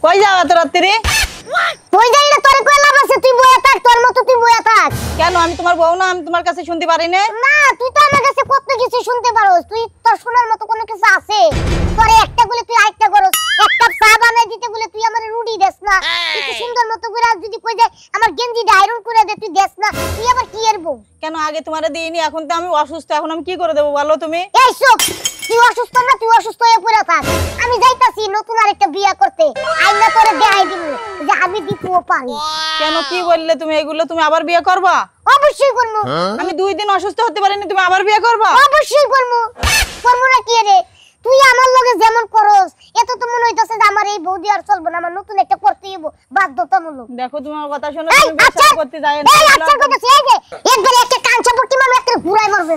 কই যাও এত রাত্রি? তুই যাই না, তোর কই লাভ আছে? তুই বইয়া থাক, তোর মতো তুই বইয়া থাক। কেন আমি তোমার বউ না? আমি তোমার কাছে শুনতে পারি না? না, তুই তো আমার কাছে কত কিছু শুনতে পারোস। তুই তোর শোনার মতো কোনো কিছু আছে? তোর একটা গুলি তুই আরেকটা করস, এক কাপ চা বানাই দিতে গুলি তুই আমার রুটি দেস না। তুই সুন্দর মতো করে যদি কই যায় আমার গেঞ্জিটা আয়রন করে দে, তুই দেস না। তুই আবার কি এর বউ? কেন আগে তোমারে দিইনি? এখন তো আমি অসুস্থ, এখন আমি কি করে দেবো বলো তুমি? এই চুপ, তুই অসুস্থ না, তুই অসুস্থ হয়ে পড়ে থাক। আমি যাইতাছি নতুন আরেকটা বিয়া করতে, আইনা তোরে দেখাই দিব যে আমি দিতেও পারি। কেন কি বললে তুমি এগুলো? তুমি আবার বিয়ে করবা? অবশ্যই করবো। আমি 2 দিন অসুস্থ হতে পারিনি, তুমি আবার বিয়ে করবা? অবশ্যই করবো। করবো না কি রে? তুই আমার লগে যেমন করস, এত তো মনে হইতাছে যে আমার এই বৌদি আর চলবো না, আমার নতুন একটা করতে হইব বাধ্যতামূলক। দেখো তোমার কথা শুনে এই, তুমি আচ্ছা, বিয়ে করতে যাই না। এই আচ্ছা কথা এই যে একবার একটা কাঁচা পট্টি মারবে, একটা ঘুরাই মারবে।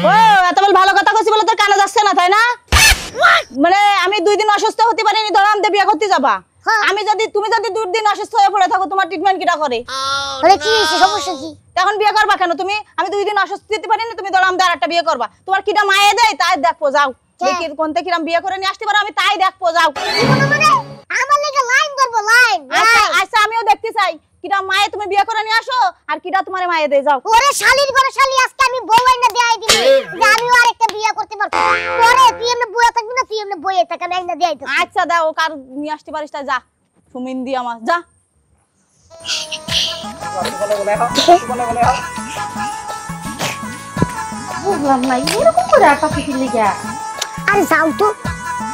ও এত বল ভালো কথা কইছি বলে তোর কানে যাচ্ছে না তাই না? মানে আমি 2 দিন অসুস্থ হতে পারিনি, ধরো আমি বিয়ে করতে যাবা। হ্যাঁ। আমি যদি তুমি যদি 2 দিন অসুস্থ হয়ে পড়ে থাকো, তোমার ট্রিটমেন্ট কিটা করে? আরে কি হইছে, সমস্যা কি? এখন বিয়ে করবা কেন তুমি? আমি 2 দিন অসুস্থ হতে পারিনি, তুমি ধরো আমি আরেকটা বিয়ে করবা। তোমার কিটা মায়ে দেয় তাই দেখবো, যাও দেখি কোনতে কিরাম বিয়ে করে নিয়ে আসতে পারো, আমি তাই দেখবো, যাও। জীবনে মানে আমার লাগা লাইন ধরবো, লাইন। আচ্ছা আচ্ছা, আমিও দেখতে চাই কিটা মায়ে তুমি বিয়ে করে নিয়ে আসো আর কিটা তোমার মায়ে দেয়, যাও। ওরে শালির ঘরে শালি, আজকে আমি বউ আইনা দেই দিবি যে আমি আরেকটা বিয়ে করতে পারবো। তোরে তুই এমনি বইয়া থাকবি না, তুই এমনি বইয়া থাক, আমি আইনা দেই দিবি। আচ্ছা দাও, কার নিয়ে আসতে পারিস তা যা, সুমিন্দি আমার যা। বুঝলাম না এরকম করে আটা পিটির লিগা। আরে যাও তো,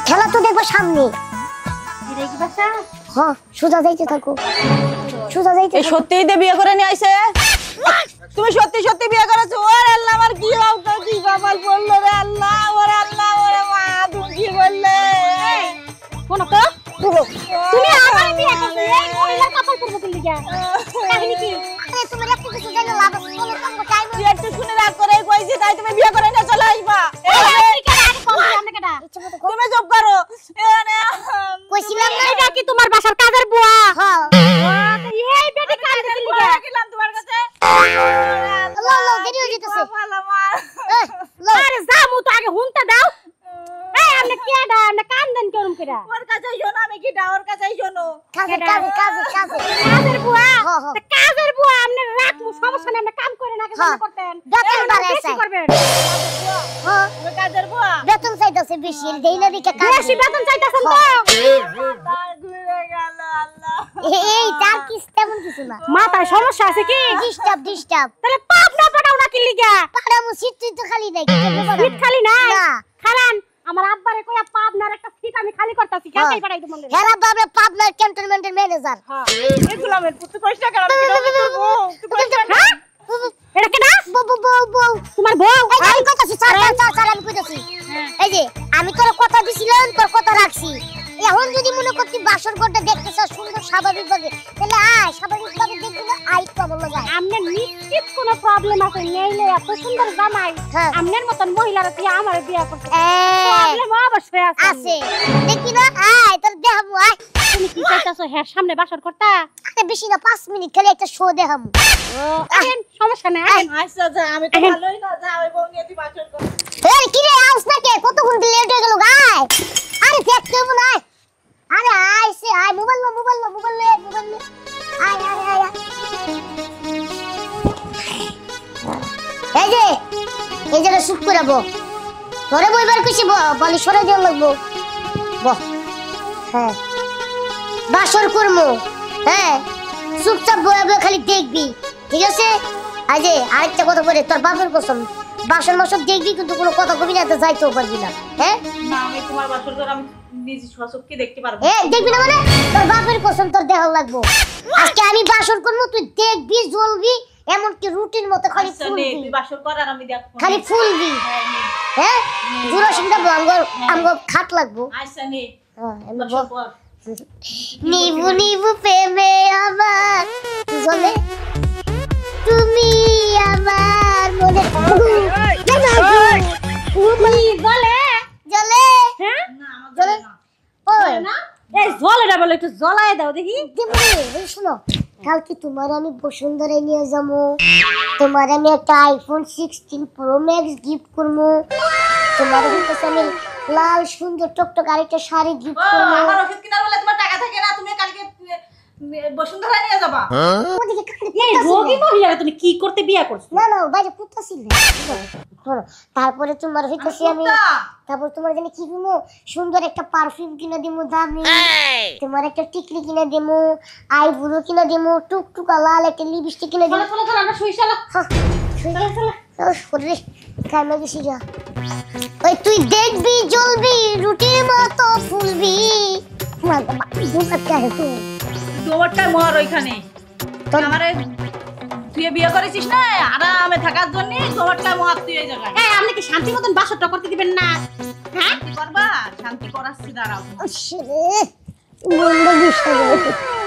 খেলা তো দেখবো সামনে। এটা কি বাসা? হ্যাঁ, সোজা যাইতে থাকো, সোজা যাইতে এই সত্যিই দে বিয়ে করে নিয়ে আইছে? তুমি সত্যি সত্যি বিয়ে করেছো? ওরে আল্লাহ, আমার কি অবস্থা, কি কপাল পড়লো রে আল্লাহ, ওরে আল্লাহ, ওরে মা, তুমি কি বললে? শোনো তো, তুমি আমার বিয়ে করতে এই মহিলার কপাল করব কি লিগা? কাহিনী কি? আরে তোমার একটু কিছু জানা লাভ আছে, চলো তোমার টাইম তুই একটু শুনে রাগ করে কইছি তাই তুমি বিয়ে করে নিয়ে চলে আসবা। তুমি চুপ করো। কইছিলাম না এটা কি তোমার বাসার কাজের বুয়া? হ্যাঁ এই বেটি কাজের লিগা গেলাম তোমার কাছে। লো লো দেরি হয়ে যেতেছে। ভালো আমার। লো আরে যামু তো আগে হুনটা দাও। এই আমনে কেডা, আমনে কান্দেন করুম কেডা? ওর কাছেই শোনো, আমি কি ওর কাছেই শোনো। কাজে কাজে কাজে কাজে কাজের বুয়া? হ্যাঁ, হ্যাঁ। তা কাজের বুয়া আমনে রাখমু, সমস্যা নাই, আমনে কাম করে না কেন হ্যাঁ। করতেন? বেতন এখন বাড়ায় বেশি চাই। করবেন। হ্যাঁ, তুমি কাজের বুয়া? বেতন চাইতেছে বেশি, দেই না দিকে কাজ। বেশি বেতন চাইতাছেন তো? তার ঘুরে গেল আল্লাহ। এই তার কি তেমন কিছু না। মাথায় সমস্যা আছে কি? Disturb disturb. তাহলে পাপ না পাঠাও না কি লিগা? পাড়ামু সিট তুই তো খালি নাই। সিট খালি নাই? না। খালান আমার আব্বারে কইয়া পাবনার একটা সিট আমি খালি করতাছি, কালকেই পাঠাই দেব মনে। হেরা বাবা পাবনার ক্যান্টনমেন্টের ম্যানেজার। হ্যাঁ। এগুলো আমি তুই কইছ না কেন? আমি কি করব? তুই কইছ না? হ্যাঁ? এটা কেডা? বউ বউ বউ বউ। তোমার বউ? এই যে আমি কইতাছি স্যার স্যার আমি কইতাছি। এই যে আমি তোর কথা দিছিলাম, তোর কথা রাখছি। এখন যদি মনে করতি বাসর ঘরটা দেখতেছ সুন্দর স্বাভাবিক ভাবে, তাহলে আয় স্বাভাবিক ভাবে দেখবি না, আই কেমন লাগায়। আমনে নিশ্চিত কোনো প্রবলেম আছে নেইলে এত সুন্দর জামাই হ্যাঁ। আমনের মতন মহিলারা দিয়ে আমার বিয়ে করতে এই, প্রবলেম অবশ্যই আছে। আছে দেখি না, আয় তোর দেখাবো, আয়। তুমি কি চাইতাছো হ্যাঁ সামনে বাসর করতা? আরে বেশি না, 5 মিনিট খালি একটা শো দেখাবো। আহেন সমস্যা নাই আহেন। আচ্ছা যা, আমি তো ভালোই না, যা ওই বউ নিয়ে তুই বাসর কর। এই কি রে আউস না কে, কতক্ষণ লেট হয়ে গেল গায়। আরে দেখতে হবে না, আরে আইছে, আয় মোবাইল লো মোবাইল লো মোবাইল লে মোবাইল লে, আয় আয় আয় আয়। এই যে এই জায়গা শুট করে বো, তোরে বইবার কইছি বলি সরে দিয়ে লাগবো বহ। হ্যাঁ বাসর করমু, হ্যাঁ চুপচাপ বয়ে বয়ে খালি দেখবি, ঠিক আছে? আজ আরেকটা কথা বলে, তোর বাপের কসম, বাসর মাসর দেখবি কিন্তু কোনো কথা কবি না, তো যাইতেও পারবি না। হ্যাঁ না আমি তোমার বাসর ঘর আমি নিজ স্বচক্ষে দেখতে পারবো। দেখবি না মানে, তোর বাপের কসম তোর দেখাও লাগবো। আজকে আমি বাসর করবো, তুই দেখবি জ্বলবি, এমনকি রুটির মতো খালি আচ্ছা নে, ফুলবি, তুই বাসর কর আর আমি দেখবো। খালি ফুলবি। হ্যাঁ নে। হ্যাঁ জুরা সিংটা আমগো খাট লাগবো। আচ্ছা নে, হ্যাঁ এমনি বাসর কর। নিবু নিবু প্রেমে আমার জ্বলে, তুমি আমার মনে বলে জ্বলে হ্যাঁ না আমার জ্বলে না। ওই না এই জলটা বলে একটু জ্বলায় দাও দেখি। দিবনি, এই শোনো, কালকে তোমার আমি বসুন্ধরায় নিয়ে যাবো, তোমার আমি একটা আইফোন 16 প্রো ম্যাক্স গিফট করবো, তোমার কাছে আমি লাল সুন্দর টকটক আরেকটা শাড়ি গিফট ও করবো। আমার ওষুধ কেনার বলে তোমার টাকা থাকে না, তুমি ওদিকে কানে এই রোগী মহিলারা তুমি কি করতে বিয়া করছো? না না বাইরে কুত্তা ছিল শোনো, তারপরে তোমার হইতেছি আমি তারপর তোমার জানি কি দিমু সুন্দর একটা পারফিউম কিনে দিমু দামি, তোমার একটা টিকলি কিনে দিমু, আইব্রো কিনে দিমু, টুকটুকা লাল একটা লিপস্টিক কিনে দিমু। চলো চলো চলো আমরা শুই চলো। ওরে কামে গেছি যা। ওই তুই দেখবি জ্বলবি রুটির মতো ফুলবি। তোমারটাই মর ওইখানে আমারে তুই বিয়ে করেছিস না আরামে থাকার জন্য, তোমারটাই মর তুই এই জায়গায় এই আপনি কি শান্তি মতন বাসরটা করতে দিবেন না? হ্যাঁ শান্তি করবা, শান্তি করাচ্ছি দাঁড়াও। বন্ধ বিষয়